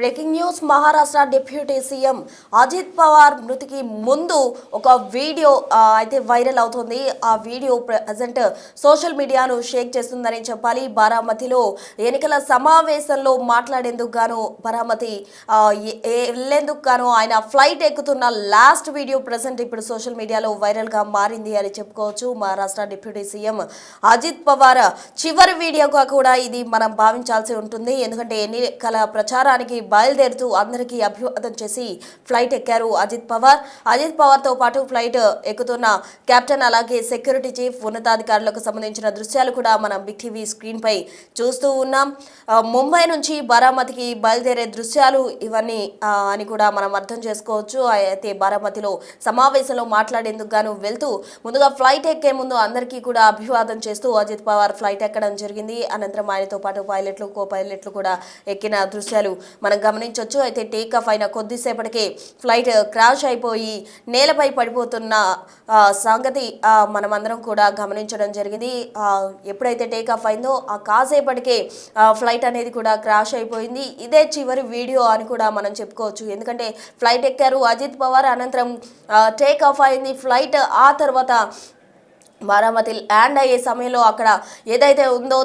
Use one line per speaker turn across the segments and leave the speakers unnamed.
Breaking news Maharashtra deputy CM Ajit Pawar మృతికి ముందు ఒక వీడియో అయితే వైరల్ అవుతుంది. ఆ వీడియో ప్రెజెంట్ సోషల్ మీడియాను షేక్ చేస్తుందని చెప్పాలి. బారామతిలో ఎన్నికల సమావేశంలో మాట్లాడేందుకు గాను బారామతి వెళ్లేందుకు గాను ఆయన ఫ్లైట్ ఎక్కుతున్న లాస్ట్ వీడియో ప్రెజెంట్ ఇప్పుడు సోషల్ మీడియాలో వైరల్ గా మారింది అని చెప్పుకోవచ్చు. మహారాష్ట్ర డిప్యూటీ సీఎం అజిత్ పవార్ చివరి వీడియోగా కూడా ఇది మనం భావించాల్సి ఉంటుంది. ఎందుకంటే ఎన్నికల ప్రచారానికి బయలుదేరుతూ అందరికీ అభివాదం చేసి ఫ్లైట్ ఎక్కారు అజిత్ పవార్ తో పాటు ఫ్లైట్ ఎక్కుతున్న కెప్టెన్ అలాగే సెక్యూరిటీ చీఫ్ ఉన్నతాధికారులకు సంబంధించిన దృశ్యాలు కూడా మనం బిగ్ టీవీ స్క్రీన్ పై చూస్తూ ఉన్నాం. ముంబై నుంచి బారామతికి బయలుదేరే దృశ్యాలు ఇవన్నీ అని కూడా మనం అర్థం చేసుకోవచ్చు. అయితే బారామతిలో సమావేశంలో మాట్లాడేందుకు గాను వెళ్తూ ముందుగా ఫ్లైట్ ఎక్కే ముందు అందరికీ కూడా అభివాదం చేస్తూ అజిత్ పవార్ ఫ్లైట్ ఎక్కడం జరిగింది. అనంతరం ఆయనతో పాటు పైలట్లు కో పైలట్లు కూడా ఎక్కిన దృశ్యాలు మనం గమనించవచ్చు. అయితే టేక్ ఆఫ్ అయిన కొద్దిసేపటికే ఫ్లైట్ క్రాష్ అయిపోయి నేలపై పడిపోతున్న సంగతి మనమందరం కూడా గమనించడం జరిగింది. ఎప్పుడైతే టేక్ ఆఫ్ అయిందో ఆ కాసేపటికే ఫ్లైట్ అనేది కూడా క్రాష్ అయిపోయింది. ఇదే చివరి వీడియో అని కూడా మనం చెప్పుకోవచ్చు. ఎందుకంటే ఫ్లైట్ ఎక్కారు అజిత్ పవార్, అనంతరం టేక్ ఆఫ్ అయింది ఫ్లైట్. ఆ తర్వాత బారామతి ల్యాండ్ అయ్యే సమయంలో అక్కడ ఏదైతే ఉందో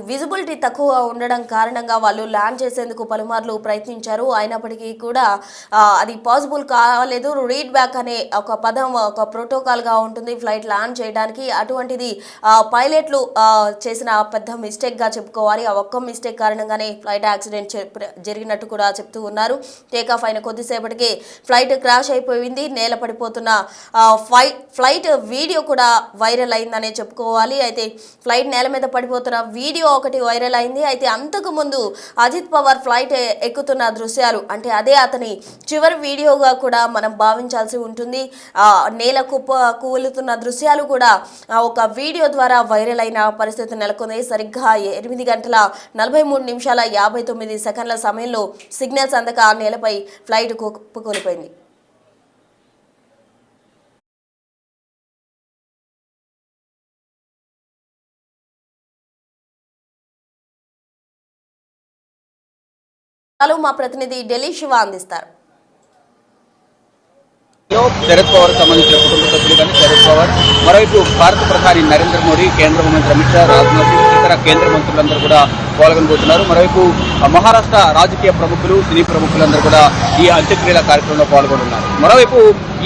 విజిబిలిటీ తక్కువ ఉండడం కారణంగా వాళ్ళు ల్యాండ్ చేసేందుకు పలుమార్లు ప్రయత్నించారు. అయినప్పటికీ కూడా అది పాసిబుల్ కాలేదు. రీడ్ బ్యాక్ అనే ఒక పదం ఒక ప్రోటోకాల్గా ఉంటుంది ఫ్లైట్ ల్యాండ్ చేయడానికి. అటువంటిది పైలట్లు చేసిన పెద్ద మిస్టేక్గా చెప్పుకోవాలి. ఆ ఒక్క మిస్టేక్ కారణంగానే ఫ్లైట్ యాక్సిడెంట్ జరిగినట్టు కూడా చెప్తూ ఉన్నారు. టేకాఫ్ అయిన కొద్దిసేపటికి ఫ్లైట్ క్రాష్ అయిపోయింది. నేల పడిపోతున్న ఫ్లైట్ వీడియో కూడా వైరల్ అయిందనే చెప్పుకోవాలి. అయితే ఫ్లైట్ నేల మీద పడిపోతున్న వీడియో ఒకటి వైరల్ అయింది. అయితే అంతకు ముందు అజిత్ పవార్ ఫ్లైట్ ఎక్కుతున్న దృశ్యాలు అంటే అదే అతని చివరి వీడియోగా కూడా మనం భావించాల్సి ఉంటుంది. నేల కూలుతున్న దృశ్యాలు కూడా ఒక వీడియో ద్వారా వైరల్ అయిన పరిస్థితి నెలకొంది. సరిగ్గా 8 గంటల 43 నిమిషాల 59 సెకండ్ల సమయంలో సిగ్నల్స్ అందక నేలపై ఫ్లైట్ కుప్పకూలిపోయింది. మా ప్రతినిధి ఢిల్లీ శివ అందిస్తారు.
శరద్ పవార్ సంబంధించిన కుటుంబ సభ్యులు కానీ శరద్ పవార్, మరోవైపు భారత ప్రధాని నరేంద్ర మోడీ, కేంద్ర మంత్రి అమిత్ షా, రాజ్నాథ్ సింగ్, ఇతర కేంద్ర మంత్రులందరూ కూడా పాల్గొనబోతున్నారు. మరోవైపు మహారాష్ట్ర రాజకీయ ప్రముఖులు, సినీ ప్రముఖులందరూ కూడా ఈ అంత్యక్రియల కార్యక్రమంలో పాల్గొనున్నారు. మరోవైపు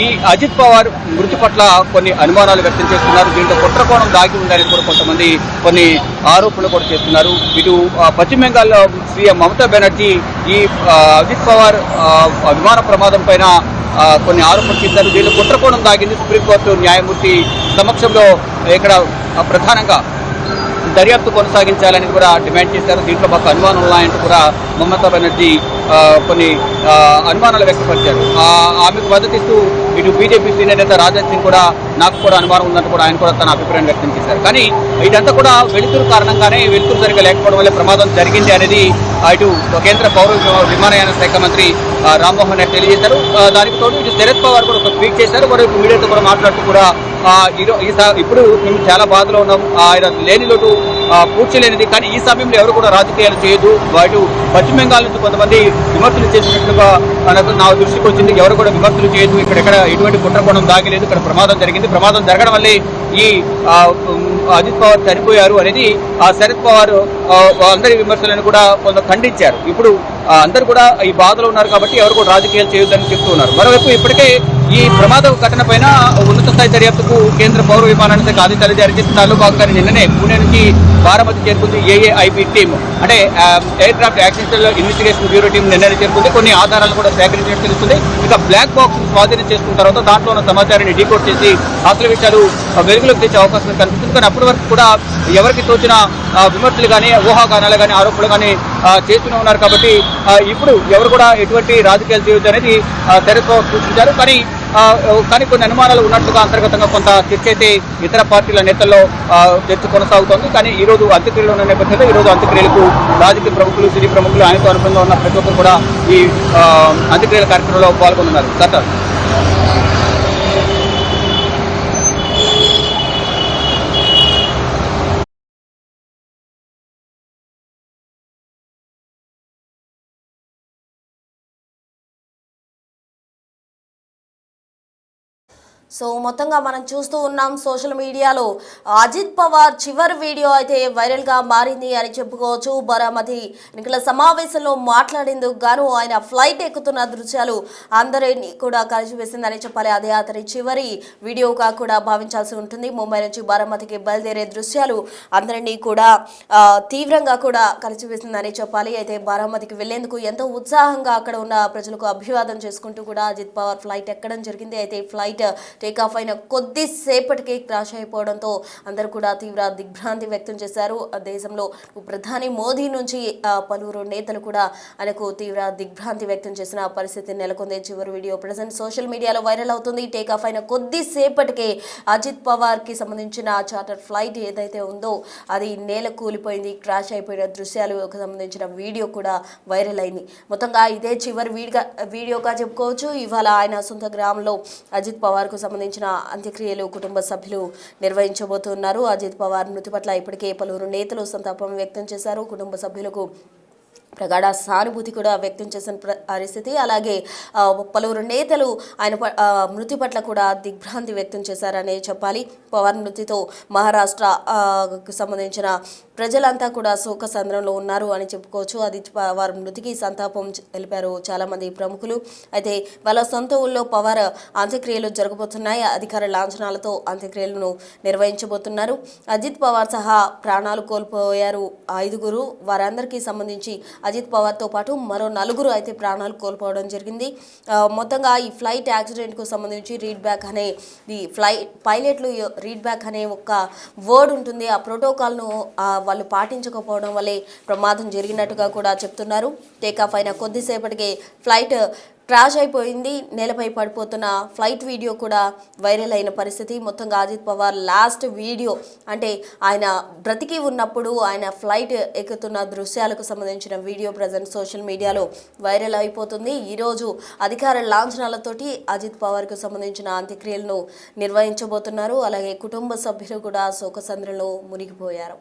ఈ అజిత్ పవార్ మృతి పట్ల కొన్ని అనుమానాలు వ్యక్తం చేస్తున్నారు. దీంట్లో కుట్రకోణం దాగి ఉందని కూడా కొంతమంది కొన్ని ఆరోపణలు కూడా చేస్తున్నారు. ఇటు పశ్చిమ బెంగాల్లో సీఎం మమతా బెనర్జీ ఈ అజిత్ పవార్ విమాన ప్రమాదం పైన కొన్ని ఆరోపణలు చేశారు. దీనిలో కుట్రకోణం దాగింది. సుప్రీంకోర్టు న్యాయమూర్తి సమక్షంలో ఇక్కడ ప్రధానంగా దర్యాప్తు కొనసాగించాలని కూడా డిమాండ్ చేశారు. దీంట్లో మాకు అనుమానం ఉన్నాయంటూ కూడా మమతా బెనర్జీ కొన్ని అనుమానాలు వ్యక్తపరిచారు. ఆమెకు మద్దతిస్తూ ఇటు బీజేపీ సీనియర్ నేత రాజ్నాథ్ సింగ్ కూడా నాకు కూడా అనుమానం ఉందంటూ కూడా ఆయన కూడా తన అభిప్రాయం వ్యక్తం చేశారు. కానీ ఇదంతా కూడా వెలుతురు కారణంగానే, వెలుతురు సరిగ్గా లేకపోవడం వల్ల ప్రమాదం జరిగింది అనేది ఇటు కేంద్ర పౌర విమానయాన శాఖ మంత్రి రామ్మోహన్ నాయుడు తెలియజేశారు. దానికి తోడు ఇటు శరద్ పవార్ కూడా ఒక ట్వీట్ చేశారు. మరోవైపు మీడియాతో కూడా మాట్లాడుతూ కూడా ఇప్పుడు మేము చాలా బాధలో ఉన్నాం, ఆయన లేని లోటు పూడ్చలేనిది, కానీ ఈ సమయంలో ఎవరు కూడా రాజకీయాలు చేయదు. వాటి పశ్చిమ బెంగాల్ నుంచి కొంతమంది విమర్శలు చేసినట్లుగా నా దృష్టికి వచ్చింది. ఎవరు కూడా విమర్శలు చేయదు, ఇక్కడెక్కడ ఎటువంటి కుట్రకోణం దాగలేదు, ఇక్కడ ప్రమాదం జరిగింది, ప్రమాదం జరగడం వల్లే ఈ అజిత్ పవార్ చనిపోయారు అనేది శరద్ పవార్ అందరి విమర్శలను కూడా కొంత ఖండించారు. ఇప్పుడు అందరూ కూడా ఈ బాధలో ఉన్నారు కాబట్టి ఎవరు కూడా రాజకీయాలు చేయొద్దని చెప్తూ ఉన్నారు. మరోవైపు ఇప్పటికే ఈ ప్రమాద ఘటన పైన ఉన్నత స్థాయి దర్యాప్తుకు కేంద్ర పౌర విమానయాన శాఖ ఆదేశాలు జారీ చేసిన దానిలో భాగంగా నిన్ననే పూణే నుంచి బారామతి చేరుకుంది ఏఏఐబి టీమ్, అంటే air craft accidental investigation bureau team నిన్ననే చేరుకుంది. కొన్ని ఆధారాలు కూడా సేకరించినట్టు తెలుస్తుంది. ఇక బ్లాక్ బాక్స్ స్వాధీనం చేసుకున్న తర్వాత దాంట్లో ఉన్న సమాచారాన్ని డీకోడ్ చేసి అసలు విషయాలు వెలుగులోకి తెచ్చే అవకాశం కనిపిస్తుంది. కానీ అప్పటి వరకు కూడా ఎవరికి తోచిన విమర్శలు కానీ, ఊహాగానాలు కానీ, ఆరోపణలు కానీ చేస్తూనే ఉన్నారు. కాబట్టి ఇప్పుడు ఎవరు కూడా ఎటువంటి రాజకీయాలు చేయొద్దు అనేది శరద్ పవార్ సూచించారు. కానీ కొన్ని అనుమానాలు ఉన్నట్లుగా అంతర్గతంగా కొంత చర్చ అయితే ఇతర పార్టీల నేతల్లో చర్చ కొనసాగుతోంది. కానీ ఈ రోజు అంత్యక్రియలు ఉన్న నేపథ్యంలో ఈ రోజు అంత్యక్రియలకు రాజకీయ ప్రముఖులు, సినీ ప్రముఖులు, ఆయనతో అనుబంధంగా ఉన్న ప్రతి ఒక్కరు కూడా ఈ అంత్యక్రియల కార్యక్రమంలో పాల్గొన్నారు.
సో మొత్తంగా మనం చూస్తూ ఉన్నాం సోషల్ మీడియాలో అజిత్ పవార్ చివరి వీడియో అయితే వైరల్గా మారింది అని చెప్పుకోవచ్చు. బారామతి ఎన్నికల సమావేశంలో మాట్లాడేందుకు గాను ఆయన ఫ్లైట్ ఎక్కుతున్న దృశ్యాలు అందరినీ కూడా కలిసివేసిందని చెప్పాలి. అదే అతని చివరి వీడియోగా కూడా భావించాల్సి ఉంటుంది. ముంబై నుంచి బారామతికి బయలుదేరే దృశ్యాలు అందరినీ కూడా తీవ్రంగా కూడా కలిసివేసిందని చెప్పాలి. అయితే బారామతికి వెళ్లేందుకు ఎంతో ఉత్సాహంగా అక్కడ ఉన్న ప్రజలకు అభివాదం చేసుకుంటూ కూడా అజిత్ పవార్ ఫ్లైట్ ఎక్కడం జరిగింది. అయితే ఫ్లైట్ టేకాఫ్ అయిన కొద్దిసేపటికి క్రాష్ అయిపోవడంతో అందరూ కూడా తీవ్ర దిగ్భ్రాంతి వ్యక్తం చేశారు. దేశంలో ప్రధాని మోదీ నుంచి పలువురు నేతలు కూడా ఆయనకు తీవ్ర దిగ్భ్రాంతి వ్యక్తం చేసిన పరిస్థితి నెలకొంది. చివరి వీడియో ప్రజెంట్ సోషల్ మీడియాలో వైరల్ అవుతుంది. టేకాఫ్ అయిన కొద్దిసేపటికే అజిత్ పవార్ కి సంబంధించిన చార్టర్ ఫ్లైట్ ఏదైతే ఉందో అది నేల కూలిపోయింది, క్రాష్ అయిపోయిన దృశ్యాలకు సంబంధించిన వీడియో కూడా వైరల్ అయింది. మొత్తంగా ఇదే చివరి వీడియోగా చెప్పుకోవచ్చు. ఇవాళ ఆయన సొంత గ్రామంలో అజిత్ పవార్ కు సంబంధించిన అంత్యక్రియలు కుటుంబ సభ్యులు నిర్వహించబోతున్నారు. అజిత్ పవార్ మృతి పట్ల ఇప్పటికే పలువురు నేతలు సంతాపం వ్యక్తం చేశారు. కుటుంబ సభ్యులకు ప్రగాఢ సానుభూతి కూడా వ్యక్తం చేసిన పరిస్థితి. అలాగే పలువురు నేతలు ఆయన మృతి పట్ల కూడా దిగ్భ్రాంతి వ్యక్తం చేశారనే చెప్పాలి. పవర్ మృతితో మహారాష్ట్రకు సంబంధించిన ప్రజలంతా కూడా శోకసంద్రంలో ఉన్నారు అని చెప్పుకోవచ్చు. అది పవార్ మృతికి సంతాపం తెలిపారు చాలామంది ప్రముఖులు. అయితే వాళ్ళ సొంత ఊళ్ళో పవార్ అంత్యక్రియలు జరగబోతున్నాయి. అధికార లాంఛనాలతో అంత్యక్రియలను నిర్వహించబోతున్నారు. అజిత్ పవార్ సహా ప్రాణాలు కోల్పోయారు 5గురు. వారందరికీ సంబంధించి అజిత్ పవార్తో పాటు మరో 4గురు అయితే ప్రాణాలు కోల్పోవడం జరిగింది. మొత్తంగా ఈ ఫ్లైట్ యాక్సిడెంట్కు సంబంధించి రీడ్ బ్యాక్ అనే ఈ పైలట్లు రీడ్ బ్యాక్ అనే ఒక వర్డ్ ఉంటుంది. ఆ ప్రోటోకాల్ను వాళ్ళు పాటించకపోవడం వల్లే ప్రమాదం జరిగినట్టుగా కూడా చెప్తున్నారు. టేకాఫ్ అయిన కొద్దిసేపటికే ఫ్లైట్ క్రాష్ అయిపోయింది. నేలపై పడిపోతున్న ఫ్లైట్ వీడియో కూడా వైరల్ అయిన పరిస్థితి. మొత్తంగా అజిత్ పవార్ లాస్ట్ వీడియో అంటే ఆయన బ్రతికి ఉన్నప్పుడు ఆయన ఫ్లైట్ ఎక్కుతున్న దృశ్యాలకు సంబంధించిన వీడియో ప్రజెంట్ సోషల్ మీడియాలో వైరల్ అయిపోతుంది. ఈరోజు అధికార లాంఛనాలతోటి అజిత్ పవార్కు సంబంధించిన అంత్యక్రియలను నిర్వహించబోతున్నారు. అలాగే కుటుంబ సభ్యులు కూడా శోకసంద్రంలో మునిగిపోయారు.